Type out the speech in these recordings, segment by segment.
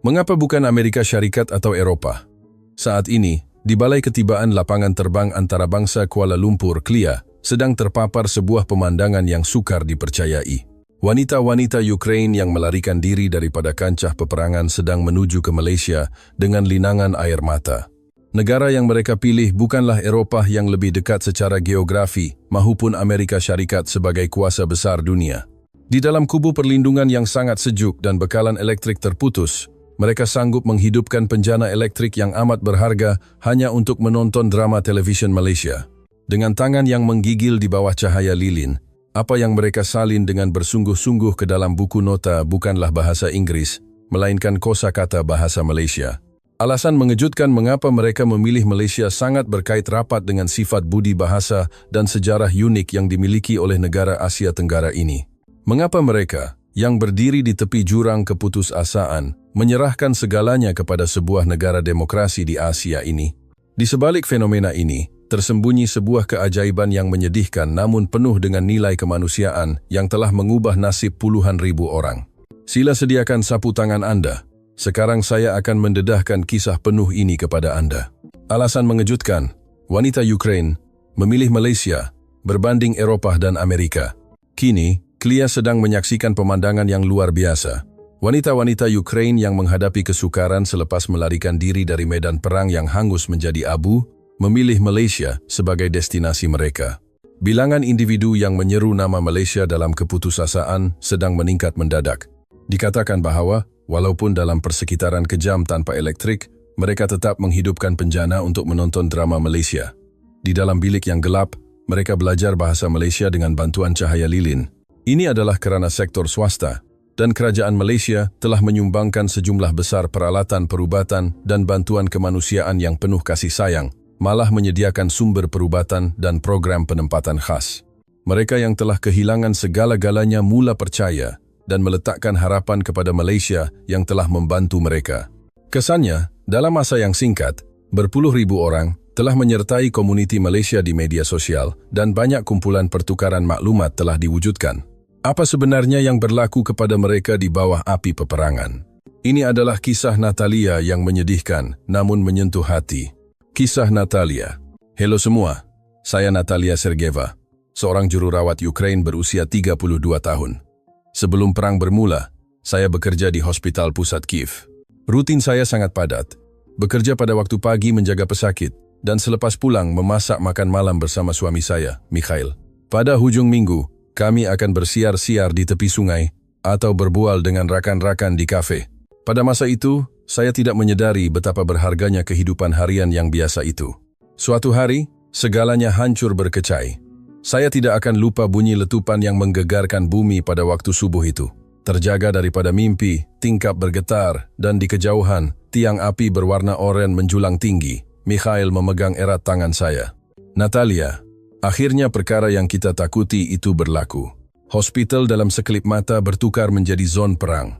Mengapa bukan Amerika Syarikat atau Eropa? Saat ini, di Balai Ketibaan Lapangan Terbang Antarabangsa Kuala Lumpur, KLIA, sedang terpapar sebuah pemandangan yang sukar dipercayai. Wanita-wanita Ukraine yang melarikan diri daripada kancah peperangan sedang menuju ke Malaysia dengan linangan air mata. Negara yang mereka pilih bukanlah Eropah yang lebih dekat secara geografi maupun Amerika Syarikat sebagai kuasa besar dunia. Di dalam kubu perlindungan yang sangat sejuk dan bekalan elektrik terputus, mereka sanggup menghidupkan penjana elektrik yang amat berharga hanya untuk menonton drama televisyen Malaysia. Dengan tangan yang menggigil di bawah cahaya lilin, apa yang mereka salin dengan bersungguh-sungguh ke dalam buku nota bukanlah bahasa Inggris, melainkan kosakata bahasa Malaysia. Alasan mengejutkan mengapa mereka memilih Malaysia sangat berkait rapat dengan sifat budi bahasa dan sejarah unik yang dimiliki oleh negara Asia Tenggara ini. Mengapa mereka, yang berdiri di tepi jurang keputusasaan, menyerahkan segalanya kepada sebuah negara demokrasi di Asia ini? Di sebalik fenomena ini, tersembunyi sebuah keajaiban yang menyedihkan namun penuh dengan nilai kemanusiaan yang telah mengubah nasib puluhan ribu orang. Sila sediakan sapu tangan Anda. Sekarang saya akan mendedahkan kisah penuh ini kepada Anda. Alasan mengejutkan, wanita Ukraine memilih Malaysia berbanding Eropah dan Amerika. Kini, KLIA sedang menyaksikan pemandangan yang luar biasa. Wanita-wanita Ukraine yang menghadapi kesukaran selepas melarikan diri dari medan perang yang hangus menjadi abu, memilih Malaysia sebagai destinasi mereka. Bilangan individu yang menyeru nama Malaysia dalam keputusasaan sedang meningkat mendadak. Dikatakan bahawa, walaupun dalam persekitaran kejam tanpa elektrik, mereka tetap menghidupkan penjana untuk menonton drama Malaysia. Di dalam bilik yang gelap, mereka belajar bahasa Malaysia dengan bantuan cahaya lilin. Ini adalah kerana sektor swasta, dan kerajaan Malaysia telah menyumbangkan sejumlah besar peralatan perubatan dan bantuan kemanusiaan yang penuh kasih sayang, malah menyediakan sumber perubatan dan program penempatan khas. Mereka yang telah kehilangan segala-galanya mula percaya dan meletakkan harapan kepada Malaysia yang telah membantu mereka. Kesannya, dalam masa yang singkat, berpuluh ribu orang telah menyertai komuniti Malaysia di media sosial dan banyak kumpulan pertukaran maklumat telah diwujudkan. Apa sebenarnya yang berlaku kepada mereka di bawah api peperangan? Ini adalah kisah Natalia yang menyedihkan namun menyentuh hati. Kisah Natalia. Halo semua, saya Natalia Sergeva, seorang jururawat Ukraine berusia 32 tahun. Sebelum perang bermula, saya bekerja di Hospital Pusat Kiev. Rutin saya sangat padat. Bekerja pada waktu pagi menjaga pesakit, dan selepas pulang memasak makan malam bersama suami saya, Mikhail. Pada hujung minggu, kami akan bersiar-siar di tepi sungai atau berbual dengan rakan-rakan di kafe. Pada masa itu, saya tidak menyadari betapa berharganya kehidupan harian yang biasa itu. Suatu hari, segalanya hancur berkecai. Saya tidak akan lupa bunyi letupan yang menggegarkan bumi pada waktu subuh itu. Terjaga daripada mimpi, tingkap bergetar, dan di kejauhan, tiang api berwarna oranye menjulang tinggi. Mikhail memegang erat tangan saya. Natalia, akhirnya perkara yang kita takuti itu berlaku. Hospital dalam sekelip mata bertukar menjadi zon perang.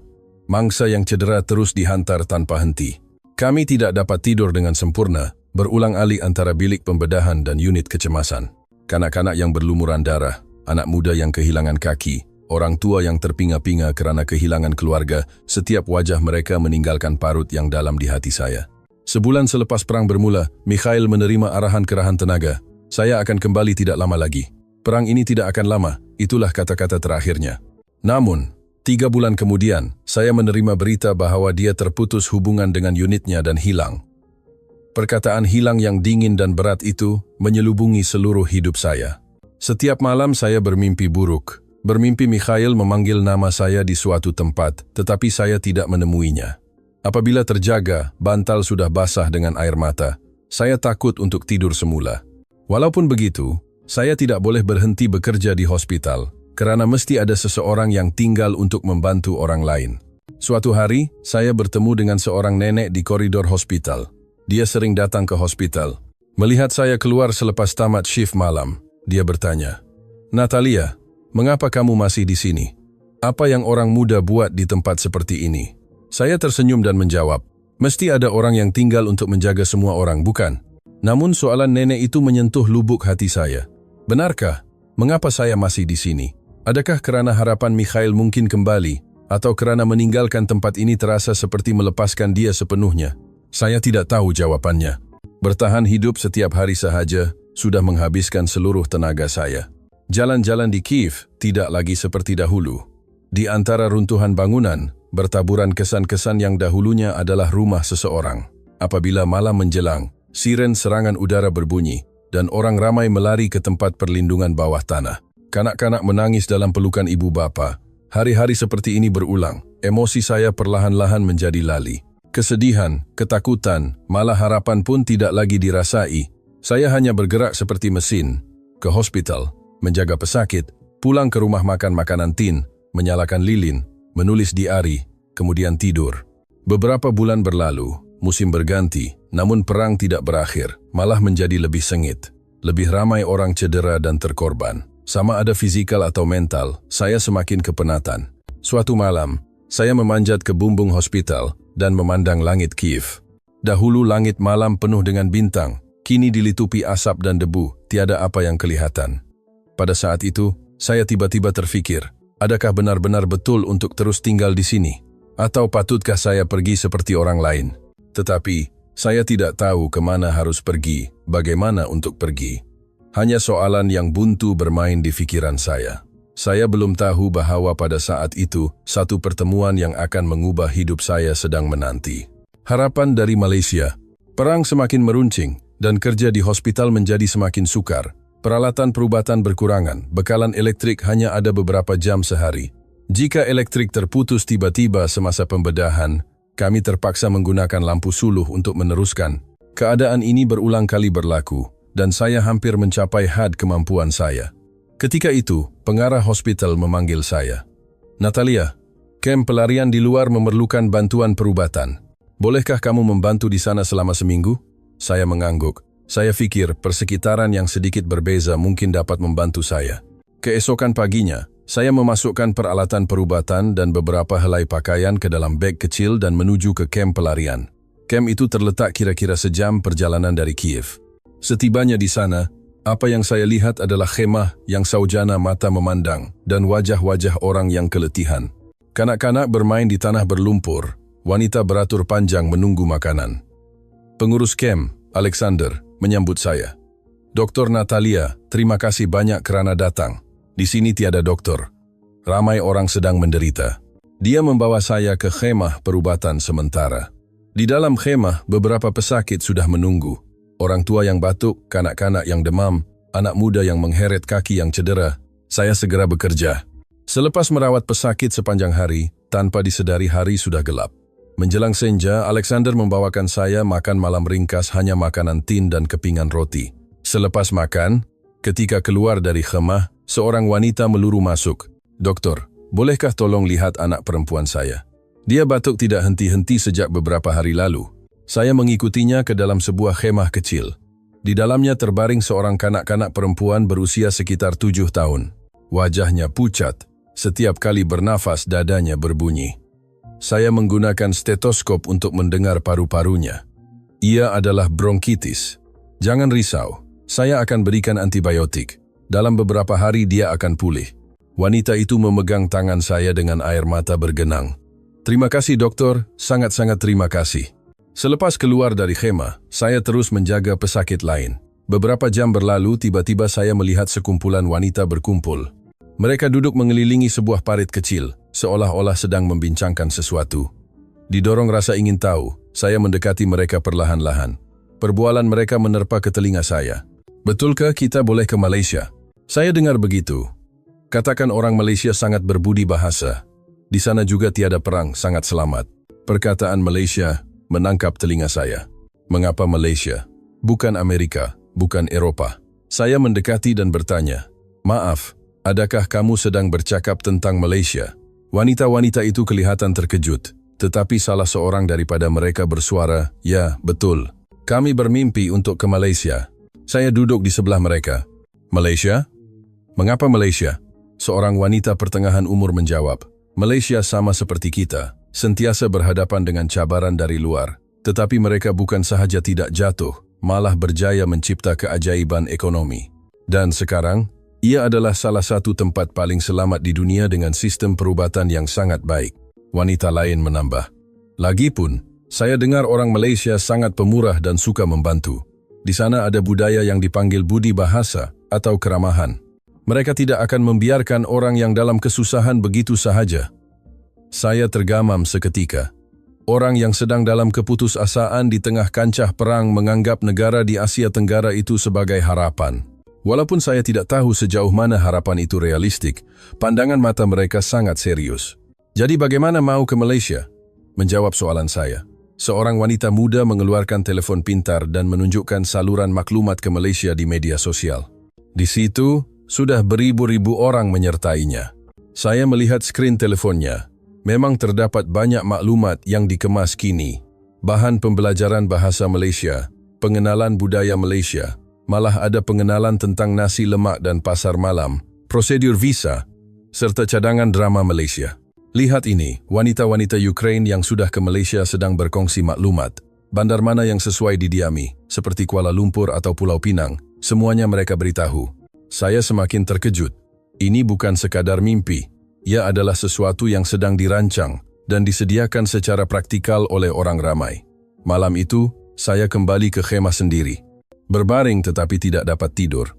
Mangsa yang cedera terus dihantar tanpa henti. Kami tidak dapat tidur dengan sempurna, berulang-alik antara bilik pembedahan dan unit kecemasan. Kanak-kanak yang berlumuran darah, anak muda yang kehilangan kaki, orang tua yang terpinga-pinga kerana kehilangan keluarga, setiap wajah mereka meninggalkan parut yang dalam di hati saya. Sebulan selepas perang bermula, Mikhail menerima arahan kerahan tenaga. Saya akan kembali tidak lama lagi. Perang ini tidak akan lama, itulah kata-kata terakhirnya. Namun, 3 bulan kemudian, saya menerima berita bahawa dia terputus hubungan dengan unitnya dan hilang. Perkataan hilang yang dingin dan berat itu menyelubungi seluruh hidup saya. Setiap malam saya bermimpi buruk. Bermimpi Mikhail memanggil nama saya di suatu tempat, tetapi saya tidak menemuinya. Apabila terjaga, bantal sudah basah dengan air mata. Saya takut untuk tidur semula. Walaupun begitu, saya tidak boleh berhenti bekerja di hospital, kerana mesti ada seseorang yang tinggal untuk membantu orang lain. Suatu hari, saya bertemu dengan seorang nenek di koridor hospital. Dia sering datang ke hospital. Melihat saya keluar selepas tamat shift malam, dia bertanya, "Natalia, mengapa kamu masih di sini? Apa yang orang muda buat di tempat seperti ini?" Saya tersenyum dan menjawab, "Mesti ada orang yang tinggal untuk menjaga semua orang, bukan?" Namun soalan nenek itu menyentuh lubuk hati saya. Benarkah? Mengapa saya masih di sini? Adakah kerana harapan Mikhail mungkin kembali, Atau kerana meninggalkan tempat ini terasa seperti melepaskan dia sepenuhnya? Saya tidak tahu jawabannya. Bertahan hidup setiap hari sahaja sudah menghabiskan seluruh tenaga saya. Jalan-jalan di Kiev tidak lagi seperti dahulu. Di antara runtuhan bangunan, bertaburan kesan-kesan yang dahulunya adalah rumah seseorang. Apabila malam menjelang, siren serangan udara berbunyi, dan orang ramai melari ke tempat perlindungan bawah tanah. Kanak-kanak menangis dalam pelukan ibu bapa. Hari-hari seperti ini berulang. Emosi saya perlahan-lahan menjadi lali. Kesedihan, ketakutan, malah harapan pun tidak lagi dirasai. Saya hanya bergerak seperti mesin, ke hospital, menjaga pesakit, pulang ke rumah makan makanan tin, menyalakan lilin, menulis diari, kemudian tidur. Beberapa bulan berlalu, musim berganti, namun perang tidak berakhir, malah menjadi lebih sengit. Lebih ramai orang cedera dan terkorban. Sama ada fisikal atau mental, saya semakin kepenatan. Suatu malam, saya memanjat ke bumbung hospital dan memandang langit Kiev. Dahulu langit malam penuh dengan bintang, kini dilitupi asap dan debu, tiada apa yang kelihatan. Pada saat itu, saya tiba-tiba terfikir, adakah benar-benar betul untuk terus tinggal di sini? Atau patutkah saya pergi seperti orang lain? Tetapi, saya tidak tahu kemana harus pergi, bagaimana untuk pergi. Hanya soalan yang buntu bermain di pikiran saya. Saya belum tahu bahwa pada saat itu, satu pertemuan yang akan mengubah hidup saya sedang menanti. Harapan dari Malaysia. Perang semakin meruncing, dan kerja di hospital menjadi semakin sukar. Peralatan perubatan berkurangan, bekalan elektrik hanya ada beberapa jam sehari. Jika elektrik terputus tiba-tiba semasa pembedahan, kami terpaksa menggunakan lampu suluh untuk meneruskan. Keadaan ini berulang kali berlaku, dan saya hampir mencapai had kemampuan saya. Ketika itu, pengarah hospital memanggil saya. Natalia, kem pelarian di luar memerlukan bantuan perubatan. Bolehkah kamu membantu di sana selama seminggu? Saya mengangguk. Saya pikir persekitaran yang sedikit berbeza mungkin dapat membantu saya. Keesokan paginya, saya memasukkan peralatan perubatan dan beberapa helai pakaian ke dalam beg kecil dan menuju ke kem pelarian. Kem itu terletak kira-kira sejam perjalanan dari Kiev. Setibanya di sana, apa yang saya lihat adalah khemah yang saujana mata memandang dan wajah-wajah orang yang keletihan. Kanak-kanak bermain di tanah berlumpur, wanita beratur panjang menunggu makanan. Pengurus kem, Alexander, menyambut saya. Dr. Natalia, terima kasih banyak kerana datang. Di sini tiada doktor. Ramai orang sedang menderita. Dia membawa saya ke khemah perubatan sementara. Di dalam khemah, beberapa pesakit sudah menunggu. Orang tua yang batuk, kanak-kanak yang demam, anak muda yang mengheret kaki yang cedera. Saya segera bekerja. Selepas merawat pesakit sepanjang hari, tanpa disedari hari sudah gelap. Menjelang senja, Alexander membawakan saya makan malam ringkas hanya makanan tin dan kepingan roti. Selepas makan, ketika keluar dari khemah, seorang wanita meluru masuk. Doktor, bolehkah tolong lihat anak perempuan saya? Dia batuk tidak henti-henti sejak beberapa hari lalu. Saya mengikutinya ke dalam sebuah khemah kecil. Di dalamnya terbaring seorang kanak-kanak perempuan berusia sekitar 7 tahun. Wajahnya pucat, setiap kali bernafas dadanya berbunyi. Saya menggunakan stetoskop untuk mendengar paru-parunya. Ia adalah bronkitis. Jangan risau, saya akan berikan antibiotik. Dalam beberapa hari dia akan pulih. Wanita itu memegang tangan saya dengan air mata bergenang. Terima kasih dokter, sangat-sangat terima kasih. Selepas keluar dari khemah, saya terus menjaga pesakit lain. Beberapa jam berlalu, tiba-tiba saya melihat sekumpulan wanita berkumpul. Mereka duduk mengelilingi sebuah parit kecil, seolah-olah sedang membincangkan sesuatu. Didorong rasa ingin tahu, saya mendekati mereka perlahan-lahan. Perbualan mereka menerpa ke telinga saya. Betulkah kita boleh ke Malaysia? Saya dengar begitu. Katakan orang Malaysia sangat berbudi bahasa. Di sana juga tiada perang, sangat selamat. Perkataan Malaysia menangkap telinga saya. Mengapa Malaysia? Bukan Amerika, bukan Eropa. Saya mendekati dan bertanya, maaf, adakah kamu sedang bercakap tentang Malaysia? Wanita-wanita itu kelihatan terkejut, tetapi salah seorang daripada mereka bersuara, ya, betul. Kami bermimpi untuk ke Malaysia. Saya duduk di sebelah mereka. Malaysia? Mengapa Malaysia? Seorang wanita pertengahan umur menjawab, Malaysia sama seperti kita. Sentiasa berhadapan dengan cabaran dari luar, tetapi mereka bukan sahaja tidak jatuh, malah berjaya mencipta keajaiban ekonomi. Dan sekarang, Ia adalah salah satu tempat paling selamat di dunia dengan sistem perubatan yang sangat baik. Wanita lain menambah. Lagipun, saya dengar orang Malaysia sangat pemurah dan suka membantu. Di sana ada budaya yang dipanggil budi bahasa atau keramahan. Mereka tidak akan membiarkan orang yang dalam kesusahan begitu sahaja. Saya tergamam seketika. Orang yang sedang dalam keputusasaan di tengah kancah perang menganggap negara di Asia Tenggara itu sebagai harapan. Walaupun saya tidak tahu sejauh mana harapan itu realistik, pandangan mata mereka sangat serius. Jadi bagaimana mau ke Malaysia? Menjawab soalan saya. Seorang wanita muda mengeluarkan telepon pintar dan menunjukkan saluran maklumat ke Malaysia di media sosial. Di situ, sudah beribu-ribu orang menyertainya. Saya melihat skrin teleponnya. Memang terdapat banyak maklumat yang dikemas kini. Bahan pembelajaran bahasa Malaysia, pengenalan budaya Malaysia, malah ada pengenalan tentang nasi lemak dan pasar malam, prosedur visa, serta cadangan drama Malaysia. Lihat ini, wanita-wanita Ukraine yang sudah ke Malaysia sedang berkongsi maklumat. Bandar mana yang sesuai didiami, seperti Kuala Lumpur atau Pulau Pinang, semuanya mereka beritahu. Saya semakin terkejut. Ini bukan sekadar mimpi. Ia adalah sesuatu yang sedang dirancang dan disediakan secara praktikal oleh orang ramai. Malam itu, saya kembali ke khemah sendiri. Berbaring tetapi tidak dapat tidur.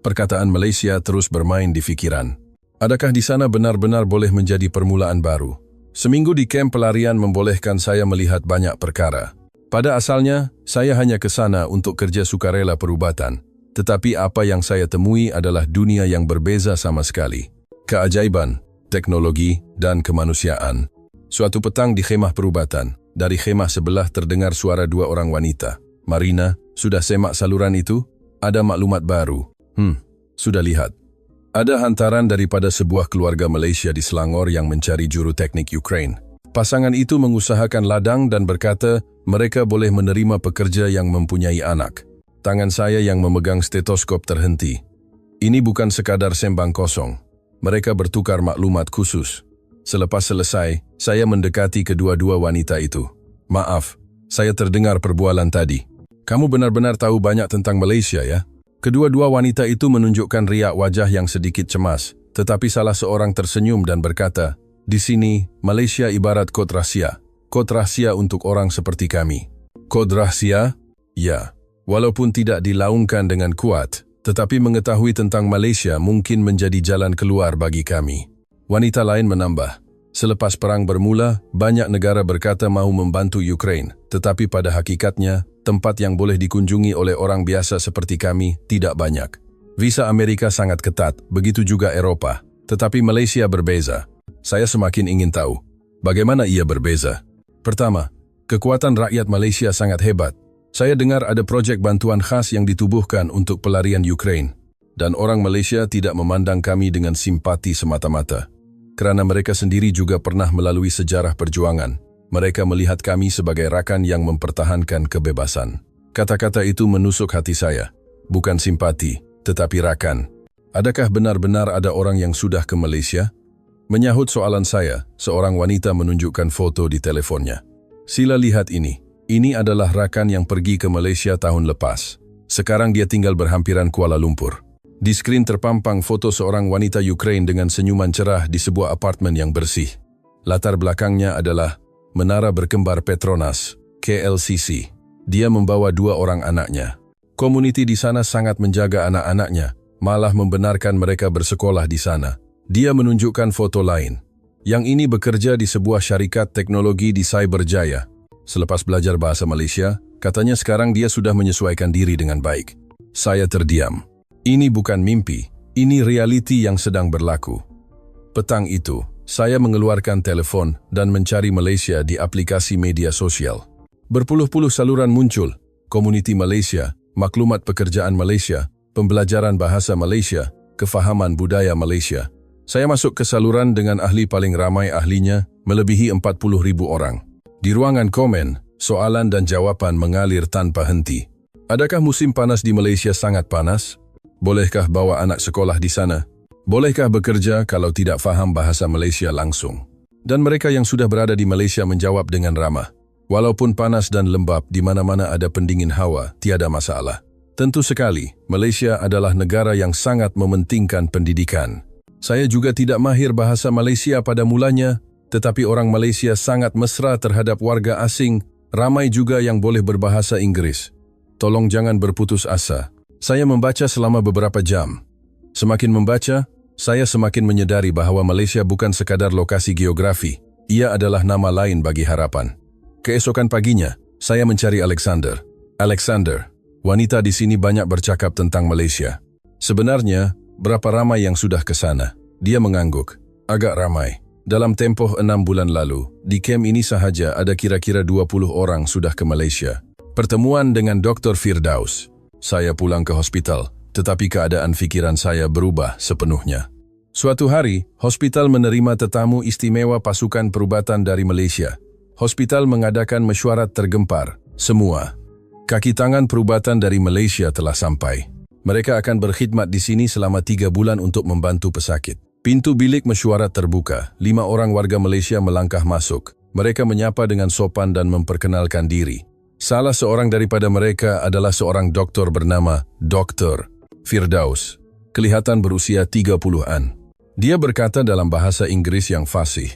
Perkataan Malaysia terus bermain di fikiran. Adakah di sana benar-benar boleh menjadi permulaan baru? Seminggu di kamp pelarian membolehkan saya melihat banyak perkara. Pada asalnya, saya hanya ke sana untuk kerja sukarela perubatan. Tetapi apa yang saya temui adalah dunia yang berbeza sama sekali. Keajaiban, teknologi, dan kemanusiaan. Suatu petang di khemah perubatan, dari khemah sebelah terdengar suara dua orang wanita. Marina, sudah semak saluran itu? Ada maklumat baru. Sudah lihat. Ada hantaran daripada sebuah keluarga Malaysia di Selangor yang mencari juru teknik Ukraine. Pasangan itu mengusahakan ladang dan berkata mereka boleh menerima pekerja yang mempunyai anak. Tangan saya yang memegang stetoskop terhenti. Ini bukan sekadar sembang kosong. Mereka bertukar maklumat khusus. Selepas selesai, saya mendekati kedua-dua wanita itu. Maaf, saya terdengar perbualan tadi. Kamu benar-benar tahu banyak tentang Malaysia ya? Kedua-dua wanita itu menunjukkan riak wajah yang sedikit cemas, tetapi salah seorang tersenyum dan berkata, di sini, Malaysia ibarat kod rahasia. Kod rahasia untuk orang seperti kami. Kod rahasia? Ya. Walaupun tidak dilaungkan dengan kuat, tetapi mengetahui tentang Malaysia mungkin menjadi jalan keluar bagi kami. Wanita lain menambah, selepas perang bermula, banyak negara berkata mahu membantu Ukraine, tetapi pada hakikatnya, tempat yang boleh dikunjungi oleh orang biasa seperti kami tidak banyak. Visa Amerika sangat ketat, begitu juga Eropa, tetapi Malaysia berbeza. Saya semakin ingin tahu, bagaimana ia berbeza. Pertama, kekuatan rakyat Malaysia sangat hebat. Saya dengar ada projek bantuan khas yang ditubuhkan untuk pelarian Ukraine, dan orang Malaysia tidak memandang kami dengan simpati semata-mata. Kerana mereka sendiri juga pernah melalui sejarah perjuangan, mereka melihat kami sebagai rakan yang mempertahankan kebebasan. Kata-kata itu menusuk hati saya, bukan simpati, tetapi rakan. Adakah benar-benar ada orang yang sudah ke Malaysia? Menyahut soalan saya, seorang wanita menunjukkan foto di teleponnya. Sila lihat ini. Ini adalah rakan yang pergi ke Malaysia tahun lepas. Sekarang dia tinggal berhampiran Kuala Lumpur. Di skrin terpampang foto seorang wanita Ukraine dengan senyuman cerah di sebuah apartemen yang bersih. Latar belakangnya adalah Menara Berkembar Petronas, KLCC. Dia membawa dua orang anaknya. Komuniti di sana sangat menjaga anak-anaknya, malah membenarkan mereka bersekolah di sana. Dia menunjukkan foto lain. Yang ini bekerja di sebuah syarikat teknologi di Cyberjaya. Selepas belajar bahasa Malaysia, katanya sekarang dia sudah menyesuaikan diri dengan baik. Saya terdiam. Ini bukan mimpi, ini realiti yang sedang berlaku. Petang itu, saya mengeluarkan telepon dan mencari Malaysia di aplikasi media sosial. Berpuluh-puluh saluran muncul, komuniti Malaysia, maklumat pekerjaan Malaysia, pembelajaran bahasa Malaysia, kefahaman budaya Malaysia. Saya masuk ke saluran dengan ahli paling ramai ahlinya, melebihi 40,000 orang. Di ruangan komen, soalan dan jawaban mengalir tanpa henti. Adakah musim panas di Malaysia sangat panas? Bolehkah bawa anak sekolah di sana? Bolehkah bekerja kalau tidak faham bahasa Malaysia langsung? Dan mereka yang sudah berada di Malaysia menjawab dengan ramah. Walaupun panas dan lembab, di mana-mana ada pendingin hawa, tiada masalah. Tentu sekali, Malaysia adalah negara yang sangat mementingkan pendidikan. Saya juga tidak mahir bahasa Malaysia pada mulanya, tetapi orang Malaysia sangat mesra terhadap warga asing, ramai juga yang boleh berbahasa Inggris. Tolong jangan berputus asa. Saya membaca selama beberapa jam. Semakin membaca, saya semakin menyadari bahwa Malaysia bukan sekadar lokasi geografi. Ia adalah nama lain bagi harapan. Keesokan paginya, saya mencari Alexander. Alexander, wanita di sini banyak bercakap tentang Malaysia. Sebenarnya, berapa ramai yang sudah ke sana? Dia mengangguk. Agak ramai. Dalam tempoh 6 bulan lalu, di kem ini sahaja ada kira-kira 20 orang sudah ke Malaysia. Pertemuan dengan Dr. Firdaus. Saya pulang ke hospital, tetapi keadaan fikiran saya berubah sepenuhnya. Suatu hari, hospital menerima tetamu istimewa pasukan perubatan dari Malaysia. Hospital mengadakan mesyuarat tergempar. Semua. Kaki tangan perubatan dari Malaysia telah sampai. Mereka akan berkhidmat di sini selama 3 bulan untuk membantu pesakit. Pintu bilik mesyuarat terbuka. 5 orang warga Malaysia melangkah masuk. Mereka menyapa dengan sopan dan memperkenalkan diri. Salah seorang daripada mereka adalah seorang doktor bernama Dr. Firdaus. Kelihatan berusia 30-an. Dia berkata dalam bahasa Inggris yang fasih.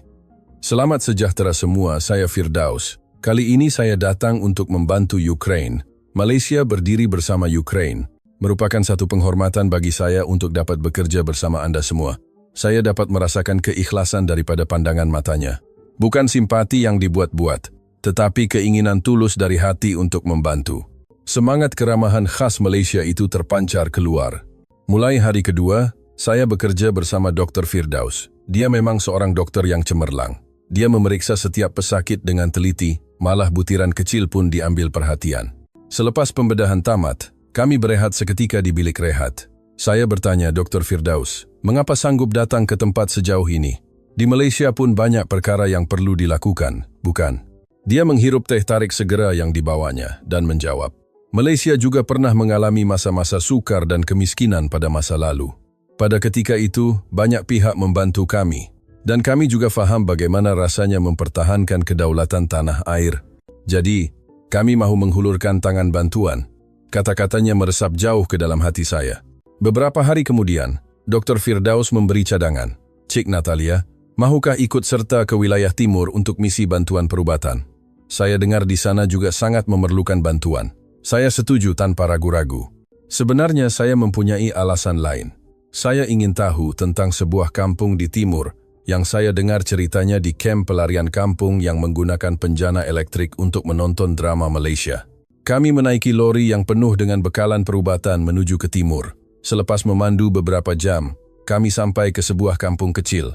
Selamat sejahtera semua, saya Firdaus. Kali ini saya datang untuk membantu Ukraine. Malaysia berdiri bersama Ukraine. Merupakan satu penghormatan bagi saya untuk dapat bekerja bersama Anda semua. Saya dapat merasakan keikhlasan daripada pandangan matanya. Bukan simpati yang dibuat-buat, tetapi keinginan tulus dari hati untuk membantu. Semangat keramahan khas Malaysia itu terpancar keluar. Mulai hari kedua, saya bekerja bersama Dr. Firdaus. Dia memang seorang dokter yang cemerlang. Dia memeriksa setiap pesakit dengan teliti, malah butiran kecil pun diambil perhatian. Selepas pembedahan tamat, kami berehat seketika di bilik rehat. Saya bertanya Dr. Firdaus, mengapa sanggup datang ke tempat sejauh ini? Di Malaysia pun banyak perkara yang perlu dilakukan, bukan? Dia menghirup teh tarik segera yang dibawanya dan menjawab, Malaysia juga pernah mengalami masa-masa sukar dan kemiskinan pada masa lalu. Pada ketika itu, banyak pihak membantu kami. Dan kami juga faham bagaimana rasanya mempertahankan kedaulatan tanah air. Jadi, kami mahu menghulurkan tangan bantuan. Kata-katanya meresap jauh ke dalam hati saya. Beberapa hari kemudian, Dr. Firdaus memberi cadangan. Cik Natalia, mahukah ikut serta ke wilayah timur untuk misi bantuan perubatan? Saya dengar di sana juga sangat memerlukan bantuan. Saya setuju tanpa ragu-ragu. Sebenarnya saya mempunyai alasan lain. Saya ingin tahu tentang sebuah kampung di timur yang saya dengar ceritanya di kem pelarian kampung yang menggunakan penjana elektrik untuk menonton drama Malaysia. Kami menaiki lori yang penuh dengan bekalan perubatan menuju ke timur. Selepas memandu beberapa jam, kami sampai ke sebuah kampung kecil.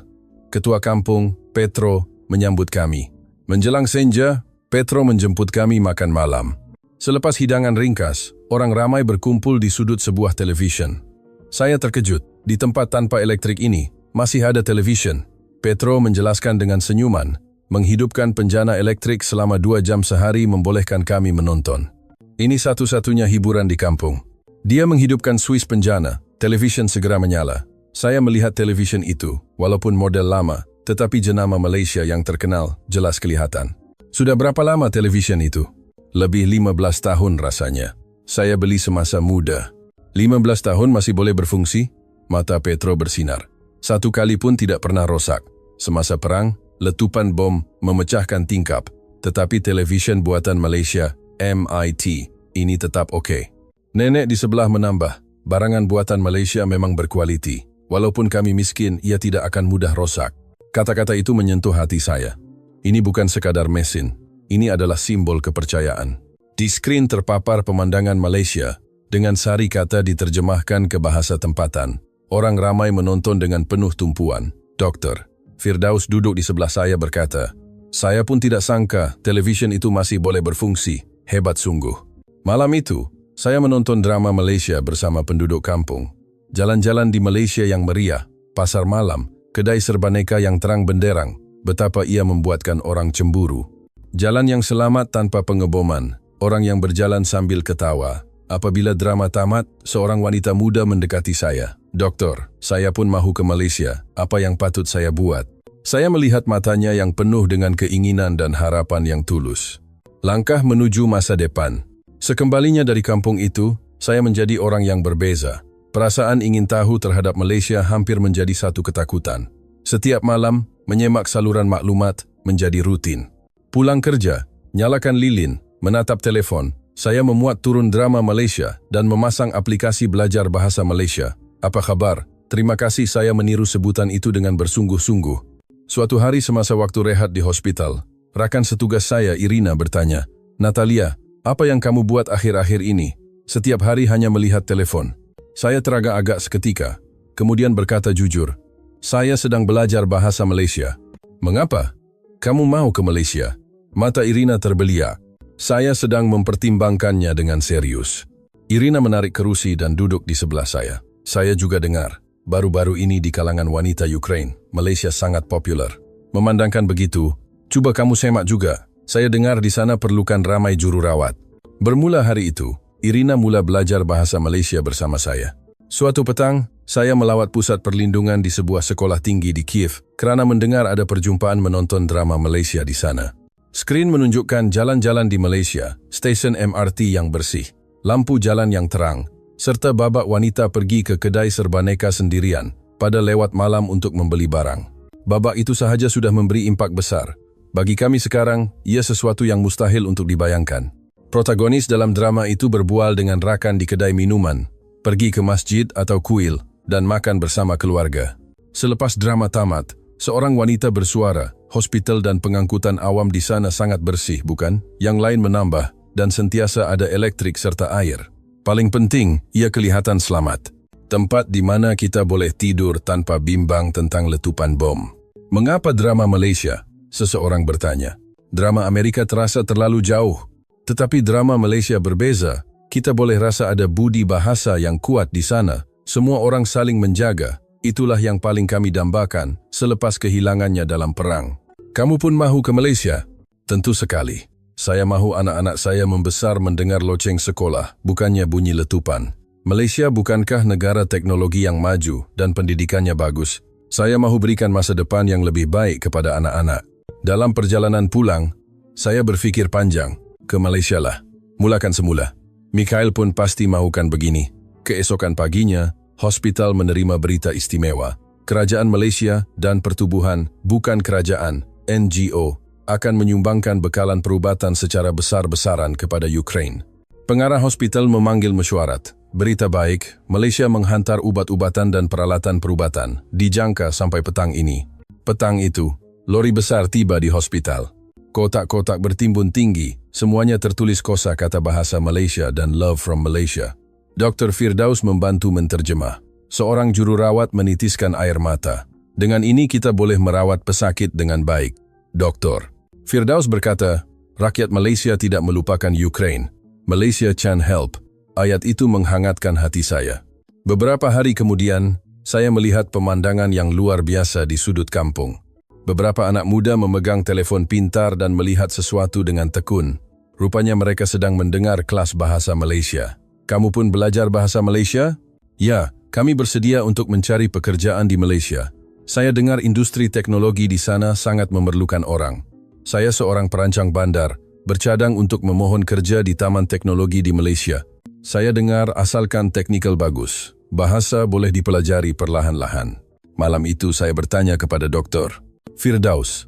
Ketua kampung, Petro, menyambut kami. Menjelang senja, Petro menjemput kami makan malam. Selepas hidangan ringkas, orang ramai berkumpul di sudut sebuah televisyen. Saya terkejut, di tempat tanpa elektrik ini, masih ada televisyen. Petro menjelaskan dengan senyuman, menghidupkan penjana elektrik selama 2 jam sehari membolehkan kami menonton. Ini satu-satunya hiburan di kampung. Dia menghidupkan suis penjana, televisyen segera menyala. Saya melihat televisyen itu, walaupun model lama, tetapi jenama Malaysia yang terkenal jelas kelihatan. Sudah berapa lama televisyen itu? Lebih 15 tahun rasanya. Saya beli semasa muda. 15 tahun masih boleh berfungsi? Mata Petro bersinar. Satu kali pun tidak pernah rosak. Semasa perang, letupan bom memecahkan tingkap. Tetapi televisyen buatan Malaysia, MIT, ini tetap oke. Nenek di sebelah menambah, barangan buatan Malaysia memang berkualiti. Walaupun kami miskin, ia tidak akan mudah rosak. Kata-kata itu menyentuh hati saya. Ini bukan sekadar mesin. Ini adalah simbol kepercayaan. Di skrin terpapar pemandangan Malaysia, dengan sari kata diterjemahkan ke bahasa tempatan. Orang ramai menonton dengan penuh tumpuan. Dr. Firdaus duduk di sebelah saya berkata, saya pun tidak sangka televisyen itu masih boleh berfungsi. Hebat sungguh. Malam itu, saya menonton drama Malaysia bersama penduduk kampung. Jalan-jalan di Malaysia yang meriah, pasar malam, kedai serbaneka yang terang benderang, betapa ia membuatkan orang cemburu. Jalan yang selamat tanpa pengeboman, orang yang berjalan sambil ketawa. Apabila drama tamat, seorang wanita muda mendekati saya. Doktor, saya pun mahu ke Malaysia. Apa yang patut saya buat? Saya melihat matanya yang penuh dengan keinginan dan harapan yang tulus. Langkah menuju masa depan. Sekembalinya dari kampung itu, Saya menjadi orang yang berbeza. Perasaan ingin tahu terhadap Malaysia hampir menjadi satu ketakutan. Setiap malam, menyemak saluran maklumat menjadi rutin. Pulang kerja, nyalakan lilin, menatap telefon, saya memuat turun drama Malaysia dan memasang aplikasi belajar bahasa Malaysia. Apa kabar? Terima kasih, saya meniru sebutan itu dengan bersungguh-sungguh. Suatu hari semasa waktu rehat di hospital, rakan setugas saya Irina bertanya, "Natalia, apa yang kamu buat akhir-akhir ini? Setiap hari hanya melihat telepon." Saya teragak-agak seketika, kemudian berkata jujur, "Saya sedang belajar bahasa Malaysia." "Mengapa? Kamu mau ke Malaysia?" Mata Irina terbeliak. Saya sedang mempertimbangkannya dengan serius. Irina menarik kerusi dan duduk di sebelah saya. Saya juga dengar, baru-baru ini di kalangan wanita Ukraine, Malaysia sangat populer. Memandangkan begitu, coba kamu semak juga. Saya dengar di sana perlukan ramai jururawat. Bermula hari itu, Irina mula belajar bahasa Malaysia bersama saya. Suatu petang, saya melawat pusat perlindungan di sebuah sekolah tinggi di Kiev kerana mendengar ada perjumpaan menonton drama Malaysia di sana. Skrin menunjukkan jalan-jalan di Malaysia, stesen MRT yang bersih, lampu jalan yang terang, serta babak wanita pergi ke kedai serbaneka sendirian pada lewat malam untuk membeli barang. Babak itu sahaja sudah memberi impak besar. Bagi kami sekarang, ia sesuatu yang mustahil untuk dibayangkan. Protagonis dalam drama itu berbual dengan rakan di kedai minuman, pergi ke masjid atau kuil, dan makan bersama keluarga. Selepas drama tamat, seorang wanita bersuara, hospital dan pengangkutan awam di sana sangat bersih, bukan? Yang lain menambah, dan sentiasa ada elektrik serta air. Paling penting, ia kelihatan selamat. Tempat di mana kita boleh tidur tanpa bimbang tentang letupan bom. Mengapa drama Malaysia? Seseorang bertanya. Drama Amerika terasa terlalu jauh. Tetapi drama Malaysia berbeza. Kita boleh rasa ada budi bahasa yang kuat di sana. Semua orang saling menjaga. Itulah yang paling kami dambakan selepas kehilangannya dalam perang. Kamu pun mahu ke Malaysia? Tentu sekali. Saya mahu anak-anak saya membesar mendengar loceng sekolah, bukannya bunyi letupan. Malaysia bukankah negara teknologi yang maju dan pendidikannya bagus? Saya mahu berikan masa depan yang lebih baik kepada anak-anak. Dalam perjalanan pulang, saya berfikir panjang. Ke Malaysia lah. Mulakan semula. Mikhail pun pasti mahukan begini. Keesokan paginya, hospital menerima berita istimewa. Kerajaan Malaysia dan Pertubuhan, bukan kerajaan, NGO, akan menyumbangkan bekalan perubatan secara besar-besaran kepada Ukraine. Pengarah hospital memanggil mesyuarat. Berita baik, Malaysia menghantar ubat-ubatan dan peralatan perubatan, dijangka sampai petang ini. Petang itu, lori besar tiba di hospital. Kotak-kotak bertimbun tinggi, semuanya tertulis kosa-kata bahasa Malaysia dan Love from Malaysia. Dr. Firdaus membantu menterjemah. Seorang jururawat menitiskan air mata. Dengan ini kita boleh merawat pesakit dengan baik. Doktor. Firdaus berkata, rakyat Malaysia tidak melupakan Ukraine. Malaysia can help. Ayat itu menghangatkan hati saya. Beberapa hari kemudian, saya melihat pemandangan yang luar biasa di sudut kampung. Beberapa anak muda memegang telepon pintar dan melihat sesuatu dengan tekun. Rupanya mereka sedang mendengar kelas bahasa Malaysia. Kamu pun belajar bahasa Malaysia? Ya, kami bersedia untuk mencari pekerjaan di Malaysia. Saya dengar industri teknologi di sana sangat memerlukan orang. Saya seorang perancang bandar, bercadang untuk memohon kerja di Taman Teknologi di Malaysia. Saya dengar asalkan teknikal bagus, bahasa boleh dipelajari perlahan-lahan. Malam itu saya bertanya kepada doktor. Firdaus,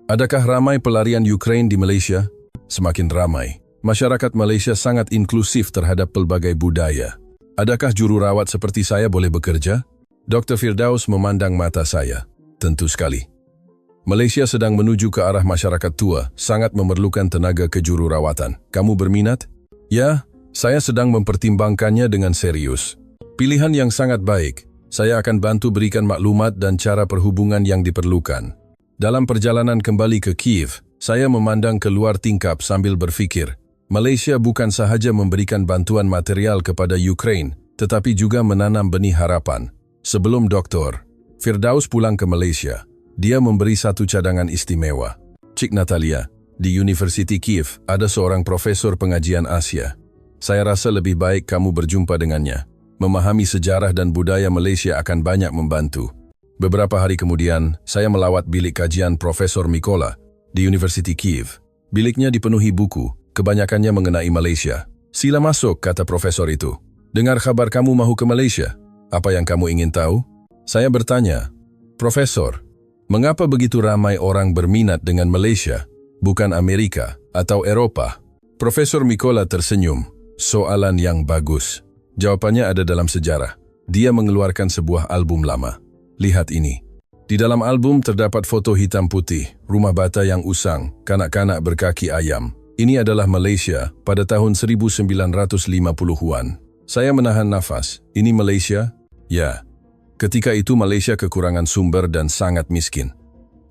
adakah ramai pelarian Ukraine di Malaysia? Semakin ramai. Masyarakat Malaysia sangat inklusif terhadap pelbagai budaya. Adakah jururawat seperti saya boleh bekerja? Dr. Firdaus memandang mata saya. Tentu sekali. Malaysia sedang menuju ke arah masyarakat tua, sangat memerlukan tenaga kejururawatan. Kamu berminat? Ya, saya sedang mempertimbangkannya dengan serius. Pilihan yang sangat baik. Saya akan bantu berikan maklumat dan cara perhubungan yang diperlukan. Dalam perjalanan kembali ke Kiev, saya memandang keluar tingkap sambil berfikir, Malaysia bukan sahaja memberikan bantuan material kepada Ukraine, tetapi juga menanam benih harapan. Sebelum Dr. Firdaus pulang ke Malaysia, dia memberi satu cadangan istimewa. Cik Natalia, di University Kiev ada seorang profesor pengajian Asia. Saya rasa lebih baik kamu berjumpa dengannya. Memahami sejarah dan budaya Malaysia akan banyak membantu. Beberapa hari kemudian, saya melawat bilik kajian Profesor Mikola di University Kiev. Biliknya dipenuhi buku, kebanyakannya mengenai Malaysia. Sila masuk, kata profesor itu. Dengar kabar kamu mahu ke Malaysia. Apa yang kamu ingin tahu? Saya bertanya, Profesor, mengapa begitu ramai orang berminat dengan Malaysia, bukan Amerika atau Eropa? Profesor Mikola tersenyum. Soalan yang bagus. Jawabannya ada dalam sejarah. Dia mengeluarkan sebuah album lama. Lihat ini. Di dalam album terdapat foto hitam putih, rumah bata yang usang, kanak-kanak berkaki ayam. Ini adalah Malaysia pada tahun 1950-an. Saya menahan nafas. Ini Malaysia? Ya. Ketika itu Malaysia kekurangan sumber dan sangat miskin.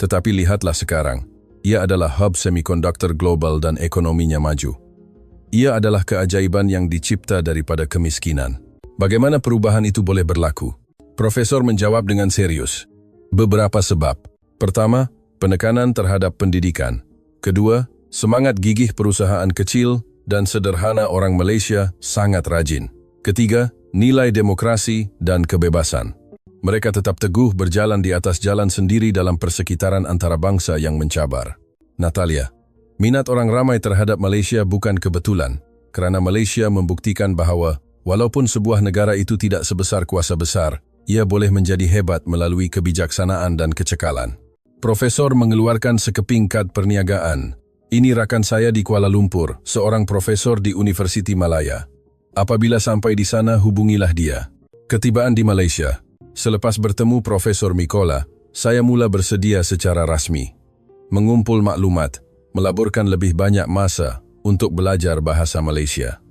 Tetapi lihatlah sekarang. Ia adalah hub semikonduktor global dan ekonominya maju. Ia adalah keajaiban yang dicipta daripada kemiskinan. Bagaimana perubahan itu boleh berlaku? Profesor menjawab dengan serius. Beberapa sebab. Pertama, penekanan terhadap pendidikan. Kedua, semangat gigih perusahaan kecil dan sederhana orang Malaysia sangat rajin. Ketiga, nilai demokrasi dan kebebasan. Mereka tetap teguh berjalan di atas jalan sendiri dalam persekitaran antara bangsa yang mencabar. Natalia, minat orang ramai terhadap Malaysia bukan kebetulan, kerana Malaysia membuktikan bahawa walaupun sebuah negara itu tidak sebesar kuasa besar, ia boleh menjadi hebat melalui kebijaksanaan dan kecekalan. Profesor mengeluarkan sekeping kad perniagaan. Ini rakan saya di Kuala Lumpur, seorang profesor di Universiti Malaya. Apabila sampai di sana, hubungilah dia. Ketibaan di Malaysia. Selepas bertemu Profesor Mikola, saya mula bersedia secara rasmi. Mengumpul maklumat, melaburkan lebih banyak masa untuk belajar bahasa Malaysia.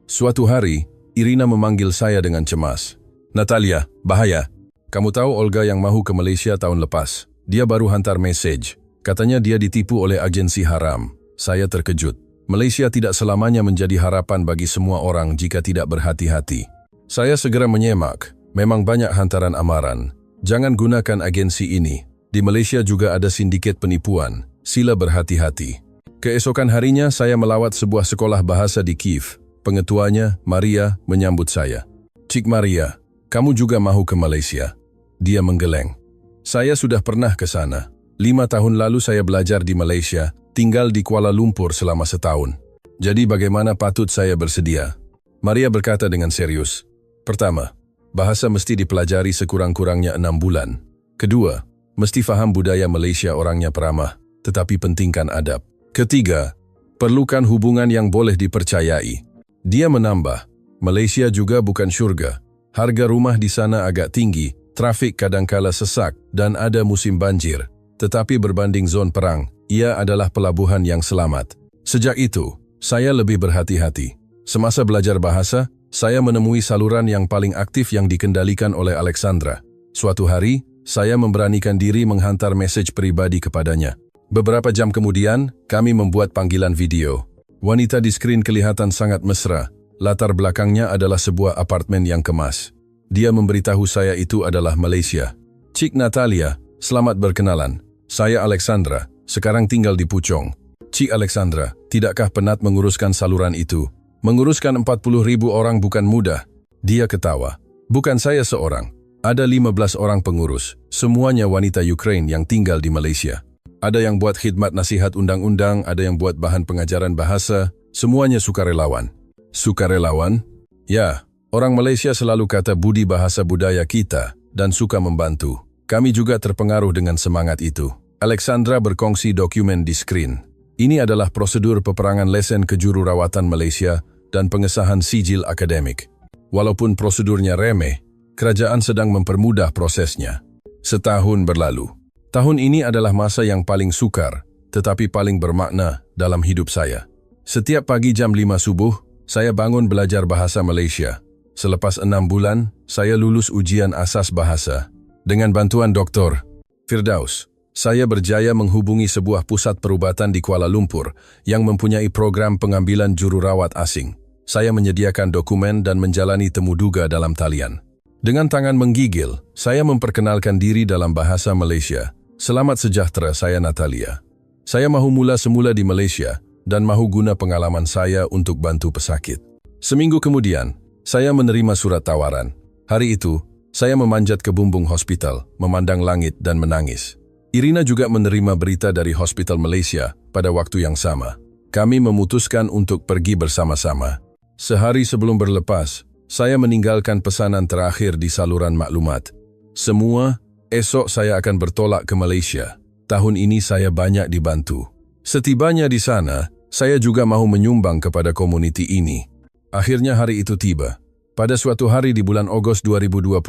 Suatu hari, Irina memanggil saya dengan cemas. Natalia, bahaya. Kamu tahu Olga yang mahu ke Malaysia tahun lepas. Dia baru hantar mesej. Katanya dia ditipu oleh agensi haram. Saya terkejut. Malaysia tidak selamanya menjadi harapan bagi semua orang jika tidak berhati-hati. Saya segera menyemak. Memang banyak hantaran amaran. Jangan gunakan agensi ini. Di Malaysia juga ada sindiket penipuan. Sila berhati-hati. Keesokan harinya saya melawat sebuah sekolah bahasa di Kiev. Pengetuanya, Maria, menyambut saya. Cik Maria, kamu juga mahu ke Malaysia? Dia menggeleng. Saya sudah pernah ke sana. 5 tahun lalu saya belajar di Malaysia, tinggal di Kuala Lumpur selama setahun. Jadi bagaimana patut saya bersedia? Maria berkata dengan serius. Pertama, bahasa mesti dipelajari sekurang-kurangnya 6 bulan. Kedua, mesti faham budaya Malaysia, orangnya peramah, tetapi pentingkan adab. Ketiga, perlukan hubungan yang boleh dipercayai. Dia menambah, Malaysia juga bukan syurga. Harga rumah di sana agak tinggi, trafik kadangkala sesak, dan ada musim banjir. Tetapi berbanding zon perang, ia adalah pelabuhan yang selamat. Sejak itu, saya lebih berhati-hati. Semasa belajar bahasa, saya menemui saluran yang paling aktif yang dikendalikan oleh Alexandra. Suatu hari, saya memberanikan diri menghantar mesej pribadi kepadanya. Beberapa jam kemudian, kami membuat panggilan video. Wanita di skrin kelihatan sangat mesra. Latar belakangnya adalah sebuah apartemen yang kemas. Dia memberitahu saya itu adalah Malaysia. Cik Natalia, selamat berkenalan. Saya Alexandra, sekarang tinggal di Puchong. Cik Alexandra, tidakkah penat menguruskan saluran itu? Menguruskan 40.000 orang bukan mudah. Dia ketawa. Bukan saya seorang. Ada 15 orang pengurus, semuanya wanita Ukraine yang tinggal di Malaysia. Ada yang buat khidmat nasihat undang-undang, ada yang buat bahan pengajaran bahasa, semuanya sukarelawan. Sukarelawan? Ya, orang Malaysia selalu kata budi bahasa budaya kita dan suka membantu. Kami juga terpengaruh dengan semangat itu. Alexandra berkongsi dokumen di skrin. Ini adalah prosedur peperangan lesen kejururawatan Malaysia dan pengesahan sijil akademik. Walaupun prosedurnya remeh, kerajaan sedang mempermudah prosesnya. Setahun berlalu. Tahun ini adalah masa yang paling sukar, tetapi paling bermakna dalam hidup saya. Setiap pagi jam 5 subuh, saya bangun belajar bahasa Malaysia. Selepas 6 bulan, saya lulus ujian asas bahasa. Dengan bantuan Dr. Firdaus, saya berjaya menghubungi sebuah pusat perubatan di Kuala Lumpur yang mempunyai program pengambilan jururawat asing. Saya menyediakan dokumen dan menjalani temu duga dalam talian. Dengan tangan menggigil, saya memperkenalkan diri dalam bahasa Malaysia. Selamat sejahtera, saya Natalia. Saya mahu mula semula di Malaysia dan mahu guna pengalaman saya untuk bantu pesakit. Seminggu kemudian, saya menerima surat tawaran. Hari itu, saya memanjat ke bumbung hospital, memandang langit dan menangis. Irina juga menerima berita dari Hospital Malaysia pada waktu yang sama. Kami memutuskan untuk pergi bersama-sama. Sehari sebelum berlepas, Saya meninggalkan pesanan terakhir di saluran maklumat. Semua, esok saya akan bertolak ke Malaysia. Tahun ini saya banyak dibantu. Setibanya di sana, saya juga mau menyumbang kepada komuniti ini. Akhirnya hari itu tiba. Pada suatu hari di bulan Ogos 2025,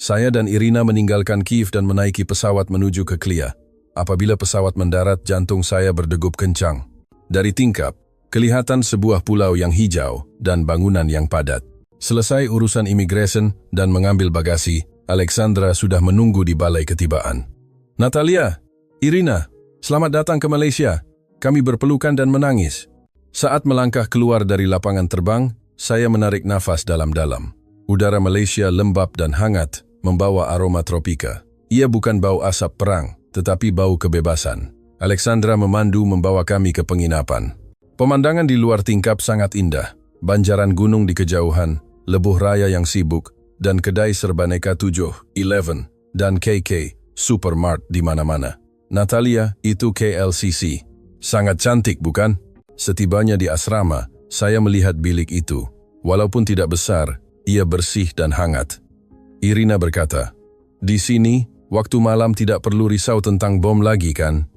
saya dan Irina meninggalkan Kiev dan menaiki pesawat menuju ke Klia. Apabila pesawat mendarat, jantung saya berdegup kencang. Dari tingkap, kelihatan sebuah pulau yang hijau dan bangunan yang padat. Selesai urusan imigresen dan mengambil bagasi, Alexandra sudah menunggu di balai ketibaan. Natalia, Irina, selamat datang ke Malaysia. Kami berpelukan dan menangis. Saat melangkah keluar dari lapangan terbang, saya menarik nafas dalam-dalam. Udara Malaysia lembab dan hangat, membawa aroma tropika. Ia bukan bau asap perang, tetapi bau kebebasan. Alexandra memandu membawa kami ke penginapan. Pemandangan di luar tingkap sangat indah. Banjaran gunung di kejauhan, lebuh raya yang sibuk, dan kedai serbaneka 7, 11, dan KK, Supermart di mana-mana. Natalia, itu KLCC. Sangat cantik, bukan? Setibanya di asrama, saya melihat bilik itu. Walaupun tidak besar, ia bersih dan hangat. Irina berkata, "Di sini, waktu malam tidak perlu risau tentang bom lagi, kan?"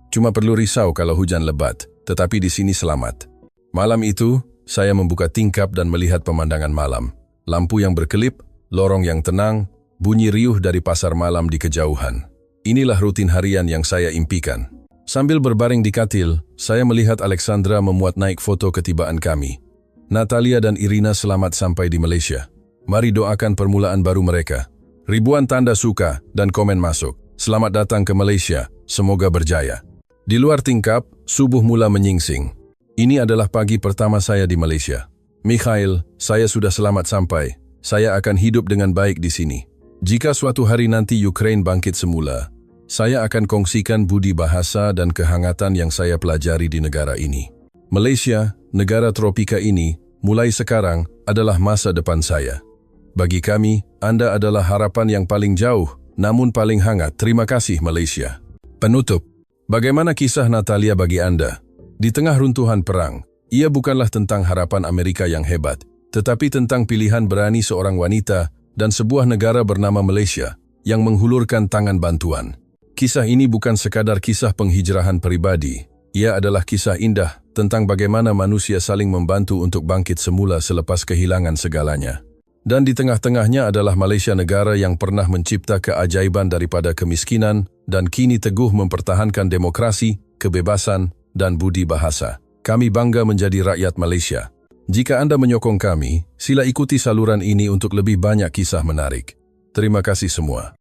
Cuma perlu risau kalau hujan lebat, tetapi di sini selamat." Malam itu, saya membuka tingkap dan melihat pemandangan malam. Lampu yang berkelip, lorong yang tenang, bunyi riuh dari pasar malam di kejauhan. Inilah rutin harian yang saya impikan. Sambil berbaring di katil, saya melihat Alexandra memuat naik foto ketibaan kami. Natalia dan Irina selamat sampai di Malaysia. Mari doakan permulaan baru mereka. Ribuan tanda suka dan komen masuk. Selamat datang ke Malaysia, semoga berjaya. Di luar tingkap, subuh mula menyingsing. Ini adalah pagi pertama saya di Malaysia. Mikhail, saya sudah selamat sampai. Saya akan hidup dengan baik di sini. Jika suatu hari nanti Ukraine bangkit semula, saya akan kongsikan budi bahasa dan kehangatan yang saya pelajari di negara ini. Malaysia, negara tropika ini, mulai sekarang adalah masa depan saya. Bagi kami, Anda adalah harapan yang paling jauh, namun paling hangat. Terima kasih Malaysia. Penutup, bagaimana kisah Natalia bagi Anda? Di tengah runtuhan perang, ia bukanlah tentang harapan Amerika yang hebat, tetapi tentang pilihan berani seorang wanita dan sebuah negara bernama Malaysia yang menghulurkan tangan bantuan. Kisah ini bukan sekadar kisah penghijrahan pribadi, ia adalah kisah indah tentang bagaimana manusia saling membantu untuk bangkit semula selepas kehilangan segalanya. Dan di tengah-tengahnya adalah Malaysia, negara yang pernah mencipta keajaiban daripada kemiskinan dan kini teguh mempertahankan demokrasi, kebebasan, dan budi bahasa. Kami bangga menjadi rakyat Malaysia. Jika Anda menyokong kami, sila ikuti saluran ini untuk lebih banyak kisah menarik. Terima kasih semua.